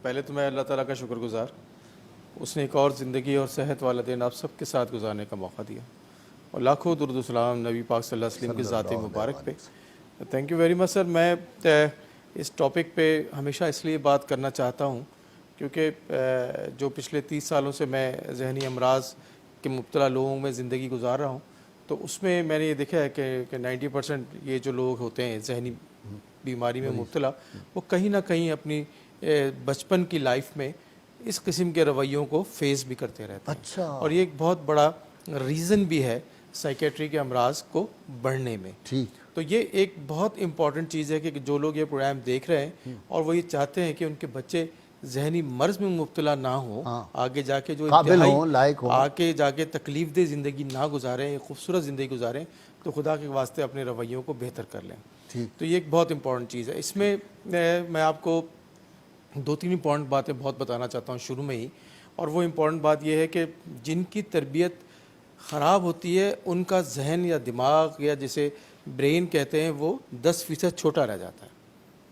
پہلے تو میں اللہ تعالیٰ کا شکر گزار، اس نے ایک اور زندگی اور صحت والا دن آپ سب کے ساتھ گزارنے کا موقع دیا، اور لاکھوں درود و سلام نبی پاک صلی اللہ علیہ وسلم کی ذات مبارک پہ۔ تھینک یو ویری مچ سر۔ میں اس ٹاپک پہ ہمیشہ اس لیے بات کرنا چاہتا ہوں کیونکہ جو پچھلے 30 سالوں سے میں ذہنی امراض کے مبتلا لوگوں میں زندگی گزار رہا ہوں، تو اس میں میں نے یہ دیکھا ہے کہ 90% یہ جو لوگ ہوتے ہیں ذہنی بیماری میں مبتلا، وہ کہیں نہ کہیں اپنی بچپن کی لائف میں اس قسم کے رویوں کو فیس بھی کرتے رہتے ہیں۔ اچھا، اور یہ ایک بہت بڑا ریزن بھی ہے سائیکیٹری کے امراض کو بڑھنے میں۔ ٹھیک، تو یہ ایک بہت امپورٹنٹ چیز ہے کہ جو لوگ یہ پروگرام دیکھ رہے ہیں اور وہ یہ چاہتے ہیں کہ ان کے بچے ذہنی مرض میں مبتلا نہ ہوں، آگے جا کے جو قابل ہوں، لائق ہوں، آگے جا کے تکلیف دہ زندگی نہ گزاریں، ایک خوبصورت زندگی گزاریں، تو خدا کے واسطے اپنے رویوں کو بہتر کر لیں۔ ٹھیک، تو یہ ایک بہت امپورٹنٹ چیز ہے۔ اس میں میں آپ کو 2-3 امپورٹنٹ باتیں بہت بتانا چاہتا ہوں شروع میں ہی، اور وہ امپورٹنٹ بات یہ ہے کہ جن کی تربیت خراب ہوتی ہے ان کا ذہن یا دماغ یا جسے برین کہتے ہیں وہ 10% چھوٹا رہ جاتا ہے۔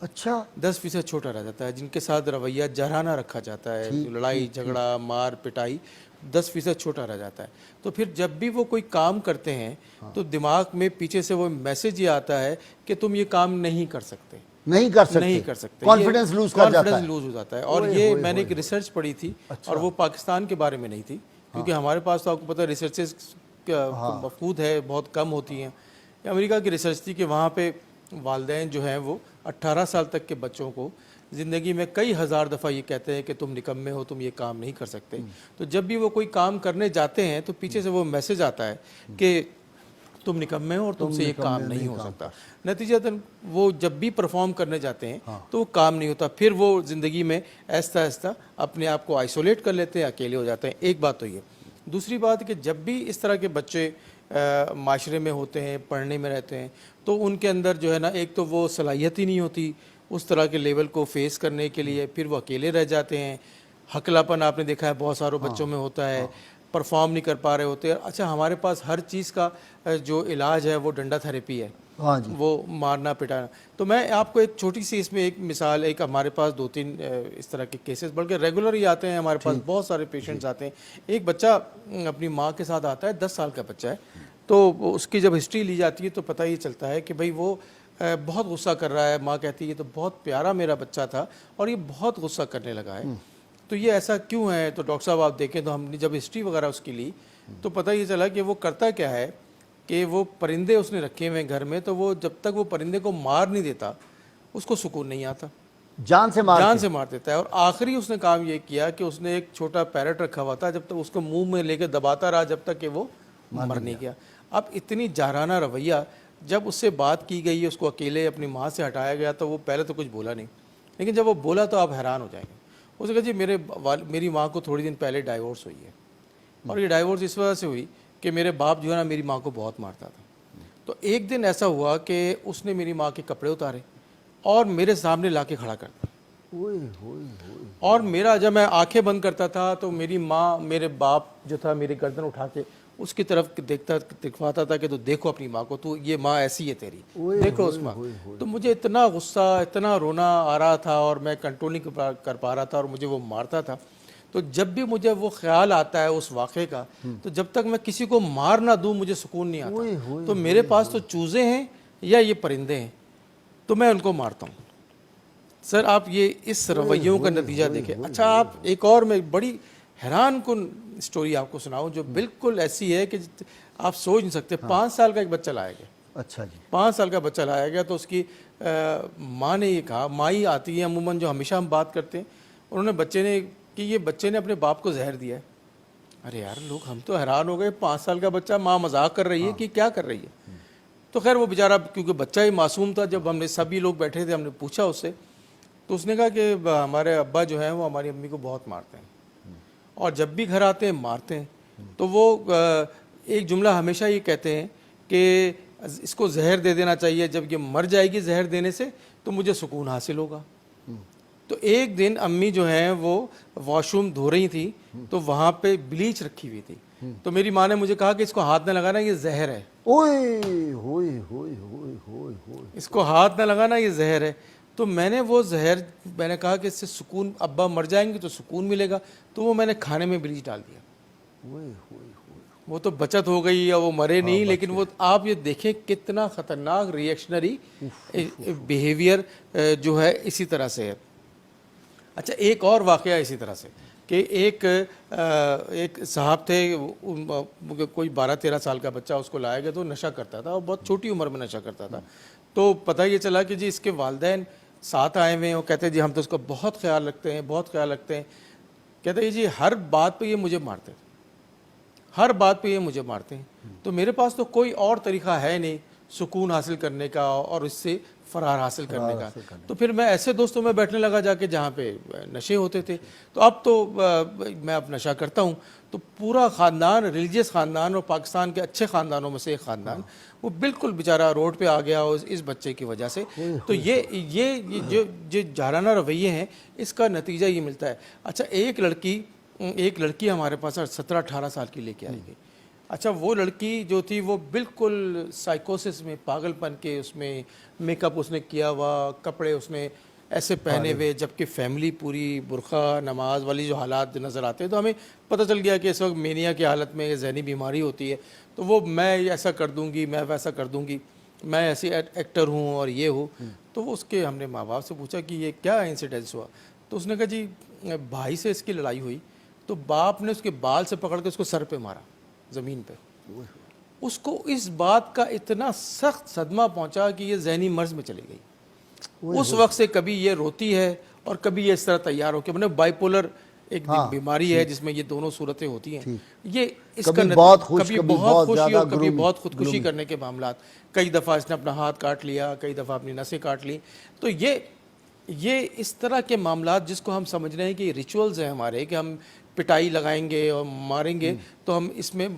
اچھا، 10% چھوٹا رہ جاتا ہے۔ جن کے ساتھ رویہ جرانہ رکھا جاتا ہے، لڑائی جھگڑا مار پٹائی، 10% چھوٹا رہ جاتا ہے۔ تو پھر جب بھی وہ کوئی کام کرتے ہیں تو دماغ میں پیچھے سے وہ میسج یہ آتا ہے کہ تم یہ کام نہیں کر سکتے، نہیں کر سکتے، کانفیڈنس لوز کر جاتا ہے، کانفیڈنس لوز ہو جاتا ہے۔ اور یہ میں نے ایک ریسرچ پڑھی تھی، اور وہ پاکستان کے بارے میں نہیں تھی، کیونکہ ہمارے پاس تو آپ کو پتہ ہے ریسرچز مفقود ہے، بہت کم ہوتی ہیں۔ امریکہ کی ریسرچ تھی کہ وہاں پہ والدین جو ہیں وہ 18 سال تک کے بچوں کو زندگی میں کئی ہزار دفعہ یہ کہتے ہیں کہ تم نکمے ہو، تم یہ کام نہیں کر سکتے۔ تو جب بھی وہ کوئی کام کرنے جاتے ہیں تو پیچھے سے وہ میسج آتا ہے کہ تم نکمے ہو اور تم سے یہ کام نہیں ہو سکتا۔ نتیجتاً وہ جب بھی پرفارم کرنے جاتے ہیں تو وہ کام نہیں ہوتا، پھر وہ زندگی میں آہستہ آہستہ اپنے آپ کو آئسولیٹ کر لیتے ہیں، اکیلے ہو جاتے ہیں۔ ایک بات تو یہ۔ دوسری بات کہ جب بھی اس طرح کے بچے معاشرے میں ہوتے ہیں، پڑھنے میں رہتے ہیں، تو ان کے اندر جو ہے نا ایک تو وہ صلاحیت ہی نہیں ہوتی اس طرح کے لیول کو فیس کرنے کے لیے، پھر وہ اکیلے رہ جاتے ہیں۔ ہکلاپن آپ نے دیکھا ہے بہت ساروں بچوں میں ہوتا ہے، پرفارم نہیں کر پا رہے ہوتے۔ اچھا، ہمارے پاس ہر چیز کا جو علاج ہے وہ ڈنڈا تھیراپی ہے، وہ مارنا پٹانا۔ تو میں آپ کو ایک چھوٹی سی اس میں ایک مثال، ایک ہمارے پاس 2-3 اس طرح کے کیسز بلکہ ریگولر ہی آتے ہیں، ہمارے پاس بہت سارے پیشنٹس آتے ہیں۔ ایک بچہ اپنی ماں کے ساتھ آتا ہے، 10 سال کا بچہ ہے، تو اس کی جب ہسٹری لی جاتی ہے تو پتہ یہ چلتا ہے کہ بھئی وہ بہت غصہ کر رہا ہے۔ ماں کہتی ہے یہ تو بہت پیارا میرا بچہ تھا اور یہ بہت غصہ کرنے لگا ہے، تو یہ ایسا کیوں ہے؟ تو ڈاکٹر صاحب آپ دیکھیں تو ہم نے جب ہسٹری وغیرہ اس کی لی تو پتہ یہ چلا کہ وہ کرتا کیا ہے کہ وہ پرندے اس نے رکھے ہوئے گھر میں، تو وہ جب تک وہ پرندے کو مار نہیں دیتا اس کو سکون نہیں آتا، جان سے مار دیتا ہے۔ اور آخری اس نے کام یہ کیا کہ اس نے ایک چھوٹا پیرٹ رکھا ہوا تھا، جب تک اس کو منہ میں لے کے دباتا رہا جب تک کہ وہ مر نہیں گیا۔ اب اتنی جارحانہ رویہ، جب اس سے بات کی گئی، اس کو اکیلے اپنی ماں سے ہٹایا گیا تو وہ پہلے تو کچھ بولا نہیں، لیکن جب وہ بولا تو آپ حیران ہو جائیں گے۔ اس نے کہا جی میری ماں کو تھوڑی دن پہلے ڈائیورس ہوئی ہے، اور یہ ڈائیورس اس وجہ سے ہوئی کہ میرے باپ جو ہے نا میری ماں کو بہت مارتا تھا۔ تو ایک دن ایسا ہوا کہ اس نے میری ماں کے کپڑے اتارے اور میرے سامنے لا کے کھڑا کر دیا، اور میرا جب میں آنکھیں بند کرتا تھا تو میری ماں، میرے باپ جو تھا میری گردن اٹھا کے اس کی طرف دکھواتا تھا کہ تو دیکھو اپنی ماں کو، تو یہ ماں ایسی ہے تیری، دیکھو اس ماں۔ تو مجھے اتنا غصہ، اتنا رونا آ رہا تھا اور میں کنٹرول نہیں کر پا رہا تھا، اور مجھے وہ مارتا تھا۔ تو جب بھی مجھے وہ خیال آتا ہے اس واقعے کا، تو جب تک میں کسی کو مار نہ دوں مجھے سکون نہیں آتا۔ تو میرے پاس تو چوزے ہیں یا یہ پرندے ہیں، تو میں ان کو مارتا ہوں۔ سر آپ یہ اس رویوں کا نتیجہ دیکھیں۔ اچھا، آپ ایک اور میں بڑی حیران کن اسٹوری آپ کو سناؤں جو بالکل ایسی ہے کہ آپ سوچ نہیں سکتے۔ 5 سال کا ایک بچہ لایا گیا۔ اچھا جی، 5 سال کا بچہ لایا گیا، تو اس کی ماں نے یہ کہا، ماں ہی آتی ہے عموماً جو ہمیشہ ہم بات کرتے ہیں، انہوں نے بچے نے اپنے باپ کو زہر دیا ہے۔ ارے یار، لوگ ہم تو حیران ہو گئے، 5 سال کا بچہ، ماں مذاق کر رہی ہے کہ کیا کر رہی ہے؟ تو خیر وہ بیچارہ کیونکہ بچہ ہی معصوم تھا، جب ہم نے سبھی لوگ بیٹھے تھے ہم نے پوچھا اس سے، تو اس نے کہا کہ ہمارے ابا جو ہیں وہ ہماری امی کو بہت مارتے ہیں، اور جب بھی گھر آتے ہیں مارتے ہیں۔ تو وہ ایک جملہ ہمیشہ یہ کہتے ہیں کہ اس کو زہر دے دینا چاہیے، جب یہ مر جائے گی زہر دینے سے تو مجھے سکون حاصل ہوگا۔ تو ایک دن امی جو ہیں وہ واش روم دھو رہی تھی، تو وہاں پہ بلیچ رکھی ہوئی تھی، تو میری ماں نے مجھے کہا کہ اس کو ہاتھ نہ لگانا، یہ زہر ہے، اس کو ہاتھ نہ لگانا، یہ زہر ہے۔ تو میں نے وہ زہر، میں نے کہا کہ اس سے سکون، ابا مر جائیں گے تو سکون ملے گا، تو وہ میں نے کھانے میں بلیچ ڈال دیا. وہ تو بچت ہو گئی یا وہ مرے نہیں، لیکن وہ آپ یہ دیکھیں کتنا خطرناک ریئیکشنری بیہیویئر جو ہے اسی طرح سے ہے. اچھا ایک اور واقعہ اسی طرح سے کہ ایک صاحب تھے، کوئی 12-13 سال کا بچہ اس کو لایا گیا تو نشہ کرتا تھا اور بہت چھوٹی عمر میں نشہ کرتا تھا. تو پتہ یہ چلا کہ جی اس کے والدین ساتھ آئے ہوئے ہیں، وہ کہتے ہیں جی ہم تو اس کا بہت خیال رکھتے ہیں، بہت خیال رکھتے ہیں. کہتے ہیں جی ہر بات پہ یہ مجھے مارتے ہیں، ہر بات پہ یہ مجھے مارتے ہیں. تو میرے پاس تو کوئی اور طریقہ ہے نہیں سکون حاصل کرنے کا اور اس سے فرار حاصل کرنے کا. تو پھر میں ایسے دوستوں میں بیٹھنے لگا جا کے جہاں پہ نشے ہوتے تھے. تو اب تو میں اب نشہ کرتا ہوں. تو پورا خاندان، ریلیجیس خاندان اور پاکستان کے اچھے خاندانوں میں سے ایک خاندان، وہ بالکل بیچارہ روڈ پہ آ گیا اس بچے کی وجہ سے. تو یہ جو جارحانہ رویے ہیں اس کا نتیجہ یہ ملتا ہے. اچھا ایک لڑکی ہمارے پاس 17-18 سال کی لے کے آئی گئی. اچھا وہ لڑکی جو تھی وہ بالکل سائیکوسس میں، پاگل پن کے، اس میں میک اپ اس نے کیا ہوا، کپڑے اس نے ایسے پہنے ہوئے، جبکہ فیملی پوری برقع نماز والی جو حالات نظر آتے ہیں. تو ہمیں پتہ چل گیا کہ اس وقت مینیا کی حالت میں ذہنی بیماری ہوتی ہے. تو وہ میں ایسا کر دوں گی، میں ویسا کر دوں گی، میں ایسی ایکٹر ہوں اور یہ ہوں. تو اس کے ہم نے ماں باپ سے پوچھا کہ یہ کیا انسیڈنس ہوا. تو اس نے کہا جی بھائی سے اس کی لڑائی ہوئی تو باپ نے اس کے بال سے پکڑ کے اس کو سر پہ مارا زمین پہ. اس کو اس بات کا اتنا سخت صدمہ پہنچا کہ یہ ذہنی مرض میں چلی گئی. اس وقت سے کبھی یہ روتی ہے اور کبھی یہ اس طرح تیار ہو کے، میں نے بائی پولر ایک بیماری ہے جس میں یہ دونوں صورتیں ہوتی ہیں. یہ اس کا کبھی بہت خوشی اور کبھی بہت خودکشی کرنے کے معاملات. کئی دفعہ اس نے اپنا ہاتھ کاٹ لیا، کئی دفعہ اپنی نسیں کاٹ لی. تو یہ اس طرح کے معاملات جس کو ہم سمجھ رہے ہیں کہ یہ ریچولز ہیں ہمارے، کہ ہم پٹائی لگائیں گے اور ماریں گے تو ہم اس میں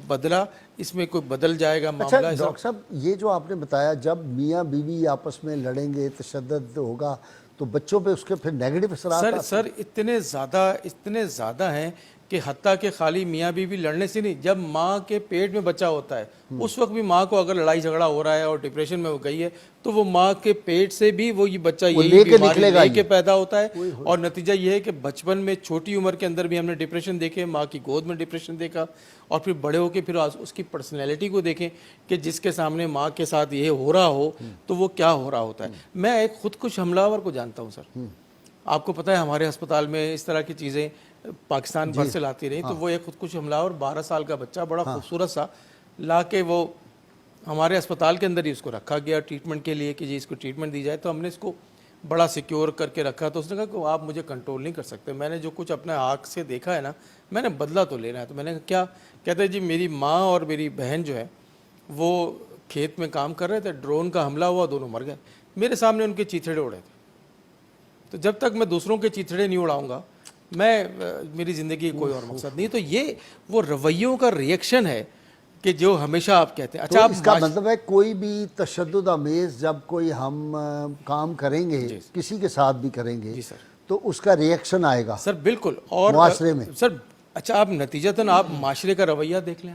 اس میں کوئی بدل جائے گا معاملہ. اچھا ڈاکٹر صاحب یہ جو آپ نے بتایا، جب میاں بیوی آپس میں لڑیں گے، تشدد ہوگا تو بچوں پہ اس کے پھر نیگیٹو اثرات سر اتنے زیادہ ہیں کہ حتیٰ کہ خالی میاں بیوی لڑنے سے نہیں، جب ماں کے پیٹ میں بچہ ہوتا ہے اس وقت بھی ماں کو اگر لڑائی جھگڑا ہو رہا ہے اور ڈپریشن میں وہ گئی ہے تو وہ ماں کے پیٹ سے بھی وہ یہ بچہ یہی بیماری لے کے پیدا ہوتا ہے. اور نتیجہ یہ ہے کہ بچپن میں چھوٹی عمر کے اندر بھی ہم نے ڈپریشن دیکھے، ماں کی گود میں ڈپریشن دیکھا، اور پھر بڑے ہو کے پھر اس کی پرسنالٹی کو دیکھیں کہ جس کے سامنے ماں کے ساتھ یہ ہو رہا ہو تو وہ کیا ہو رہا ہوتا ہے. میں ایک خودکش حملہ آور کو جانتا ہوں سر. آپ کو پتہ ہے ہمارے ہسپتال میں اس طرح کی چیزیں پاکستان بھر سے لاتی رہی. تو وہ ایک خودکش حملہ آور 12 سال کا بچہ، بڑا خوبصورت سا، لا کے وہ ہمارے ہسپتال کے اندر ہی اس کو رکھا گیا ٹریٹمنٹ کے لیے کہ جی اس کو ٹریٹمنٹ دی جائے. تو ہم نے اس کو بڑا سیکیور کر کے رکھا. تو اس نے کہا کہ آپ مجھے کنٹرول نہیں کر سکتے، میں نے جو کچھ اپنے آنکھ سے دیکھا ہے نا میں نے بدلہ تو لینا ہے. تو میں نے کہا کیا؟ کہتے ہیں جی میری ماں اور میری بہن جو ہے وہ کھیت میں کام کر رہے تھے، ڈرون کا حملہ ہوا، دونوں مر گئے. میرے سامنے ان کے چیتھڑے اڑے تھے. تو جب تک میں دوسروں کے چیتھڑے نہیں اڑاؤں گا میری زندگی کوئی اور مقصد نہیں. تو یہ وہ رویوں کا ریئیکشن ہے کہ جو ہمیشہ آپ کہتے ہیں. اچھا اس کا مطلب ہے کوئی بھی تشدد آمیز جب کوئی ہم کام کریں گے کسی کے ساتھ بھی کریں گے تو اس کا ریئیکشن آئے گا سر. بالکل. اور معاشرے میں سر اچھا آپ نتیجتاً آپ معاشرے کا رویہ دیکھ لیں.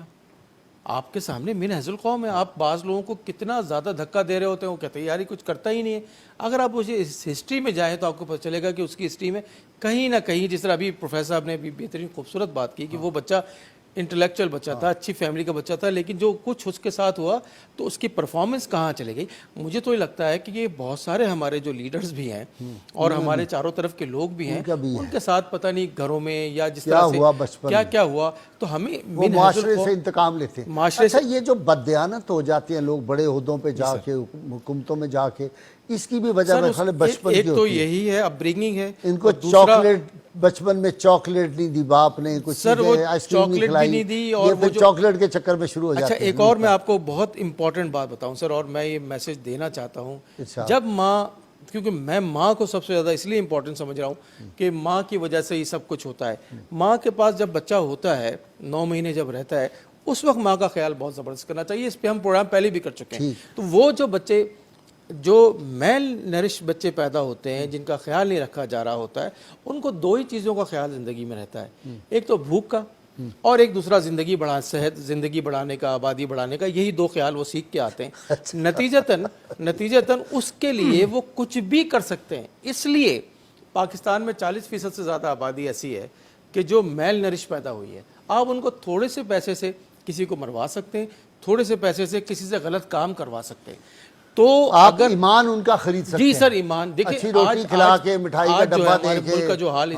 آپ کے سامنے من حیث القوم ہے، آپ بعض لوگوں کو کتنا زیادہ دھکا دے رہے ہوتے ہیں، وہ کہتے ہیں یار یہ کچھ کرتا ہی نہیں ہے. اگر آپ اسے اس ہسٹری میں جائیں تو آپ کو پتہ چلے گا کہ اس کی ہسٹری میں کہیں نہ کہیں، جس طرح ابھی پروفیسر صاحب نے بھی بہترین خوبصورت بات کی کہ وہ بچہ انٹلیکچوئل بچہ تھا، اچھی فیملی کا بچہ تھا، لیکن جو کچھ اس کے ساتھ ہوا تو اس کی پرفارمنس کہاں چلے گئی. مجھے تو یہ لگتا ہے کہ یہ بہت سارے ہمارے جو لیڈرز بھی ہیں اور ہمارے چاروں طرف کے لوگ بھی ہیں ان کے ساتھ پتہ نہیں گھروں میں یا جس طرح سے کیا ہوا. تو ہمیں معاشرے سے انتقام لیتے ہیں. اچھا یہ جو بددیانت ہو جاتی ہیں لوگ بڑے عہدوں پہ جا کے، حکومتوں میں جا کے، اس کی بھی وجہ میرے خیال ہے بچپن کی ہوتی ہے. ایک تو یہی ہے اپ برنگنگ ہے. ان کو چاکلیٹ بچپن میں چاکلیٹ نہیں دی باپ نے، کچھ چیزیں آئس کریم نہیں کھلائی، اور وہ چاکلیٹ کے چکر میں شروع ہو جاتے ہیں. اچھا ایک اور میں آپ کو بہت امپورٹنٹ بات بتاؤں سر، اور میں یہ میسج دینا چاہتا ہوں. جب ماں، کیونکہ میں ماں کو سب سے زیادہ اس لیے امپورٹنٹ سمجھ رہا ہوں کہ ماں کی وجہ سے یہ سب کچھ ہوتا ہے. ماں کے پاس جب بچہ ہوتا ہے 9 مہینے جب رہتا ہے اس وقت ماں کا خیال بہت زبردست کرنا چاہیے. اس پہ ہم پروگرام پہلے بھی کر چکے ہیں. تو وہ جو بچے جو میل نرش بچے پیدا ہوتے ہیں جن کا خیال نہیں رکھا جا رہا ہوتا ہے ان کو 2 ہی چیزوں کا خیال زندگی میں رہتا ہے. ایک تو بھوک کا اور ایک دوسرا زندگی صحت زندگی بڑھانے کا، آبادی بڑھانے کا، یہی دو خیال وہ سیکھ کے آتے ہیں. نتیجتاً اس کے لیے وہ کچھ بھی کر سکتے ہیں. اس لیے پاکستان میں 40% سے زیادہ آبادی ایسی ہے کہ جو میل نرش پیدا ہوئی ہے. آپ ان کو تھوڑے سے پیسے سے کسی کو مروا سکتے ہیں، تھوڑے سے پیسے سے کسی سے غلط کام کروا سکتے ہیں. تو آپ ایمان ان کا خرید سکتے ہیں. جی سر، ایمان دیکھیں اچھی روٹی کھلا کے، مٹھائی کا ڈبہ دے کے. ملک کا جو حال